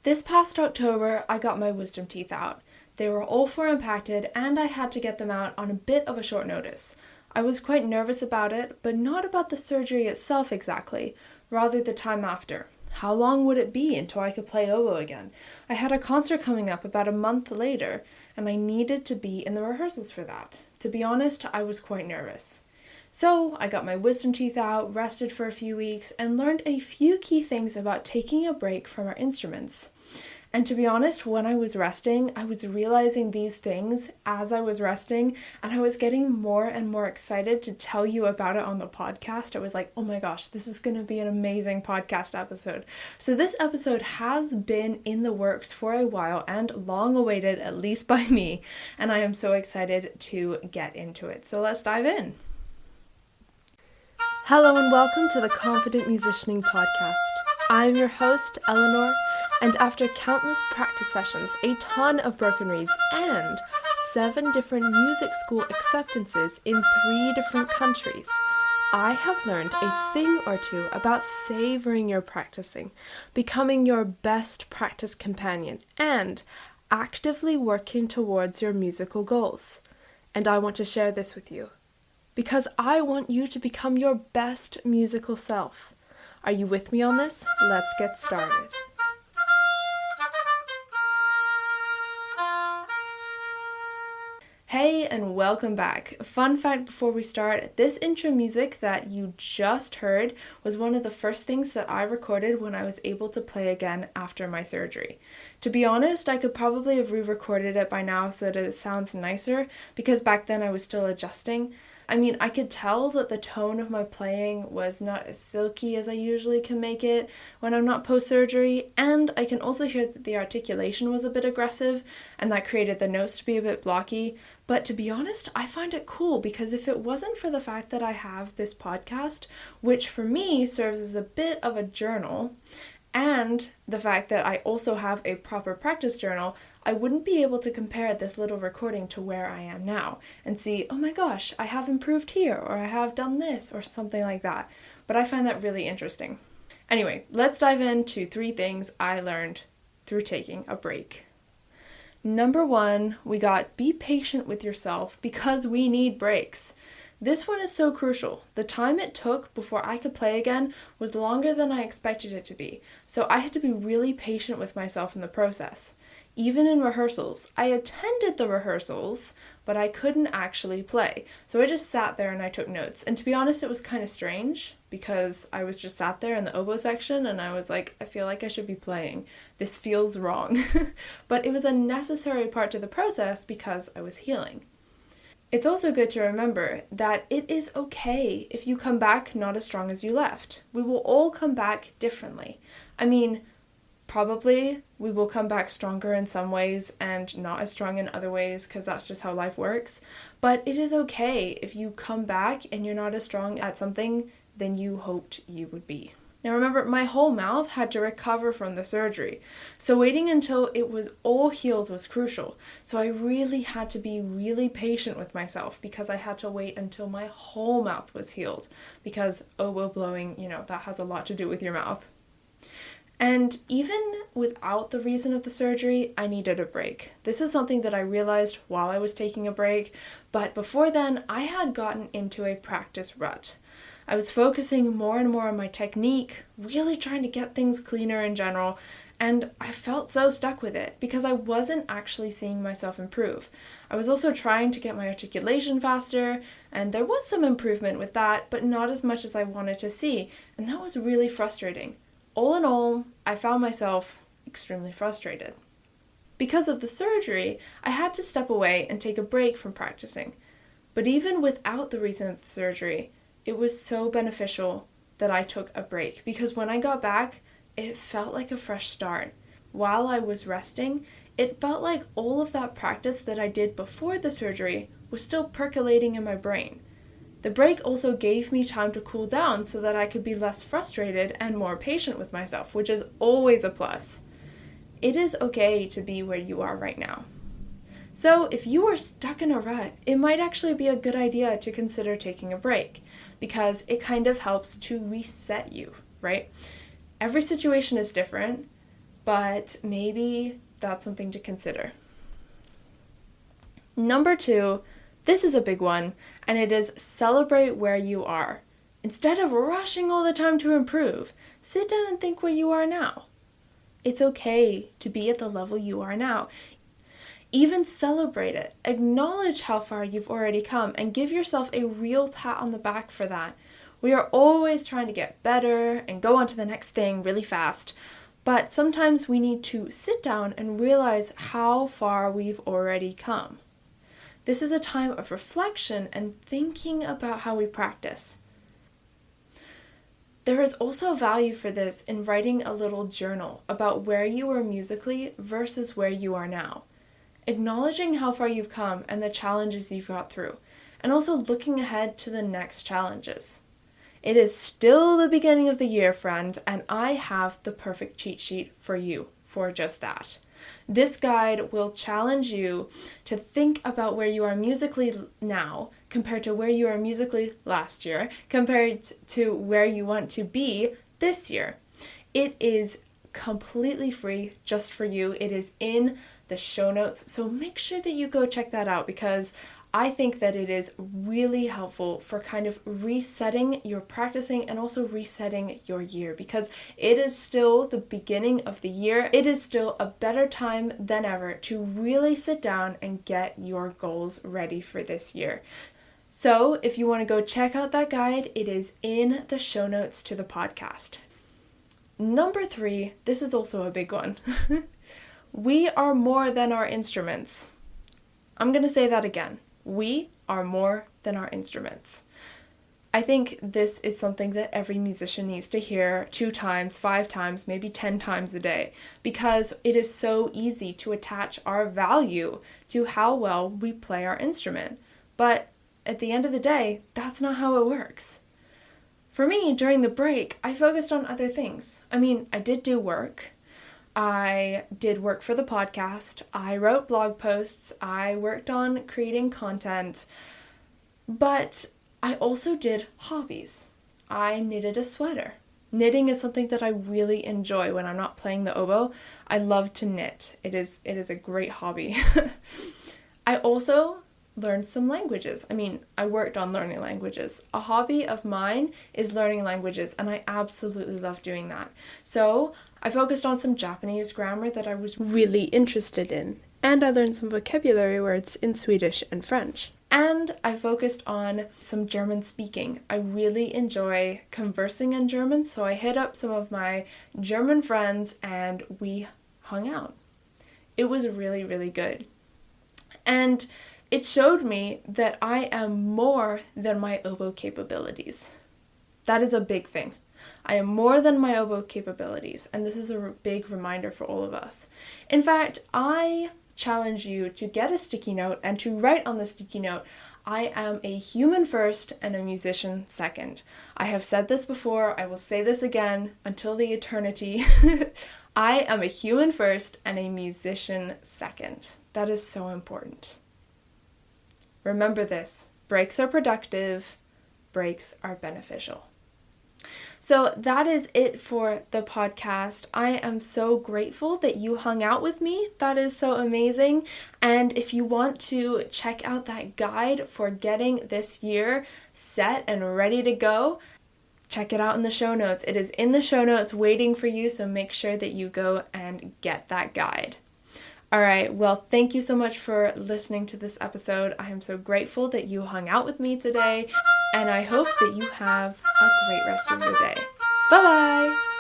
This past October, I got my wisdom teeth out. They were all four impacted, and I had to get them out on a bit of a short notice. I was quite nervous about it, but not about the surgery itself exactly, rather the time after. How long would it be until I could play oboe again? I had a concert coming up about a month later, and I needed to be in the rehearsals for that. To be honest, I was quite nervous. So I got my wisdom teeth out, rested for a few weeks, and learned a few key things about taking a break from our instruments. And to be honest, when I was resting, I was realizing these things as I was resting, and I was getting more and more excited to tell you about it on the podcast. I was like, oh my gosh, this is going to be an amazing podcast episode. So this episode has been in the works for a while and long awaited, at least by me, and I am so excited to get into it. So let's dive in. Hello and welcome to the Confident Musicianing Podcast. I'm your host, Eleanor, and after countless practice sessions, a ton of broken reeds, and 7 different music school acceptances in 3 different countries, I have learned a thing or two about savoring your practicing, becoming your best practice companion, and actively working towards your musical goals. And I want to share this with you, because I want you to become your best musical self. Are you with me on this? Let's get started. Hey and welcome back. Fun fact before we start, this intro music that you just heard was one of the first things that I recorded when I was able to play again after my surgery. To be honest, I could probably have re-recorded it by now so that it sounds nicer, because back then I was still adjusting. I could tell that the tone of my playing was not as silky as I usually can make it when I'm not post-surgery, and I can also hear that the articulation was a bit aggressive, and that created the notes to be a bit blocky. But to be honest, I find it cool, because if it wasn't for the fact that I have this podcast, which for me serves as a bit of a journal, and the fact that I also have a proper practice journal, I wouldn't be able to compare this little recording to where I am now and see, oh my gosh, I have improved here, or I have done this, or something like that. But I find that really interesting. Anyway, let's dive into 3 things I learned through taking a break. Number 1, we got be patient with yourself because we need breaks. This one is so crucial. The time it took before I could play again was longer than I expected it to be, so I had to be really patient with myself in the process. Even in rehearsals, I attended the rehearsals, but I couldn't actually play. So I just sat there and I took notes. And to be honest, it was kind of strange because I was just sat there in the oboe section and I was like, I feel like I should be playing. This feels wrong. But it was a necessary part to the process because I was healing. It's also good to remember that it is okay if you come back not as strong as you left. We will all come back differently. Probably we will come back stronger in some ways and not as strong in other ways, because that's just how life works. But it is okay if you come back and you're not as strong at something than you hoped you would be. Now remember, my whole mouth had to recover from the surgery, so waiting until it was all healed was crucial. So I really had to be really patient with myself because I had to wait until my whole mouth was healed, because oboe blowing, that has a lot to do with your mouth. And even without the reason of the surgery, I needed a break. This is something that I realized while I was taking a break, but before then, I had gotten into a practice rut. I was focusing more and more on my technique, really trying to get things cleaner in general, and I felt so stuck with it because I wasn't actually seeing myself improve. I was also trying to get my articulation faster, and there was some improvement with that, but not as much as I wanted to see, and that was really frustrating. All in all, I found myself extremely frustrated. Because of the surgery, I had to step away and take a break from practicing. But even without the reason of the surgery, it was so beneficial that I took a break, because when I got back, it felt like a fresh start. While I was resting, it felt like all of that practice that I did before the surgery was still percolating in my brain. The break also gave me time to cool down so that I could be less frustrated and more patient with myself, which is always a plus. It is okay to be where you are right now. So if you are stuck in a rut, it might actually be a good idea to consider taking a break, because it kind of helps to reset you, right? Every situation is different, but maybe that's something to consider. Number 2, this is a big one, and it is celebrate where you are. Instead of rushing all the time to improve, sit down and think where you are now. It's okay to be at the level you are now. Even celebrate it. Acknowledge how far you've already come and give yourself a real pat on the back for that. We are always trying to get better and go on to the next thing really fast, but sometimes we need to sit down and realize how far we've already come. This is a time of reflection and thinking about how we practice. There is also value for this in writing a little journal about where you were musically versus where you are now. Acknowledging how far you've come and the challenges you've got through, and also looking ahead to the next challenges. It is still the beginning of the year, friend, and I have the perfect cheat sheet for you for just that. This guide will challenge you to think about where you are musically now compared to where you are musically last year, compared to where you want to be this year. It is completely free just for you. It is in the show notes, so make sure that you go check that out because I think that it is really helpful for kind of resetting your practicing and also resetting your year because it is still the beginning of the year. It is still a better time than ever to really sit down and get your goals ready for this year. So if you want to go check out that guide, it is in the show notes to the podcast. Number 3, this is also a big one. We are more than our instruments. I'm going to say that again. We are more than our instruments. I think this is something that every musician needs to hear 2 times, 5 times, maybe 10 times a day, because it is so easy to attach our value to how well we play our instrument. But at the end of the day, that's not how it works. For me, during the break, I focused on other things. I mean, I did do work. I did work for the podcast, I wrote blog posts, I worked on creating content, but I also did hobbies. I knitted a sweater. Knitting is something that I really enjoy when I'm not playing the oboe. I love to knit. It is a great hobby. I also learned some languages. I worked on learning languages. A hobby of mine is learning languages, and I absolutely love doing that. So I focused on some Japanese grammar that I was really interested in, and I learned some vocabulary words in Swedish and French. And I focused on some German speaking. I really enjoy conversing in German, so I hit up some of my German friends and we hung out. It was really, really good. And it showed me that I am more than my oboe capabilities. That is a big thing. I am more than my oboe capabilities, and this is a big reminder for all of us. In fact, I challenge you to get a sticky note and to write on the sticky note, I am a human first and a musician second. I have said this before, I will say this again until the eternity. I am a human first and a musician second. That is so important. Remember this, breaks are productive, breaks are beneficial. So that is it for the podcast. I am so grateful that you hung out with me. That is so amazing. And if you want to check out that guide for getting this year set and ready to go, check it out in the show notes. It is in the show notes waiting for you, so make sure that you go and get that guide. All right, well, thank you so much for listening to this episode. I am so grateful that you hung out with me today, and I hope that you have a great rest of your day. Bye-bye!